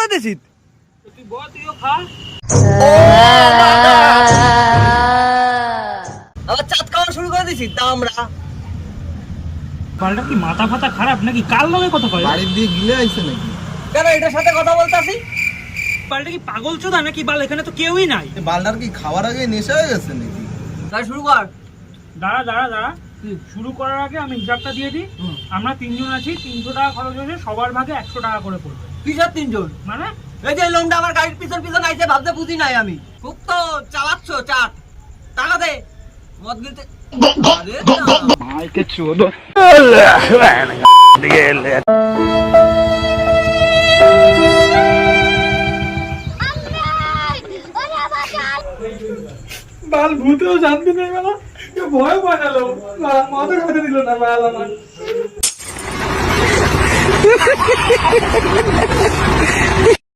করে দিছিস? তুই বল, তুইও খা। আবার চাঁদ খাওয়া শুরু করে দিছিস দামরা। বালটা কি মাথা ফাতা খারাপ নাকি? কার লগে কথা কয়? বাড়ির দিয়ে গিলে আইছে নাকি? কেন এটার সাথে কথা বলতাছি? বালটা কি পাগল চোদা নাকি? বাল এখানে তো কেউই নাই। বালটার কি খাওয়ার আগে নেশা হয়ে গেছে নাকি? তাই শুরু কর। দাঁড়া দাঁড়া দাঁড়া, শুরু করার আগে আমি হিসাবটা দিয়ে দিই। আমরা 3 জন আছি, 300 টাকা খরচ হয়েছে, সবার ভাগে 100 টাকা করে পড়বে। কিসের 3 জন? মানে এই যে লোমটা আমার গাড়ির পিছন পিছন আইছে, ভাবতে বুঝি নাই আমি। খুব তো চালাচ্ছ চাট। টাকা দে। মদ গিলতে আরে না। বাল ভূতেও শান্তি নেই বেলা, ভয় পাঠালো, মাথা কথা দিল না বাল আমার।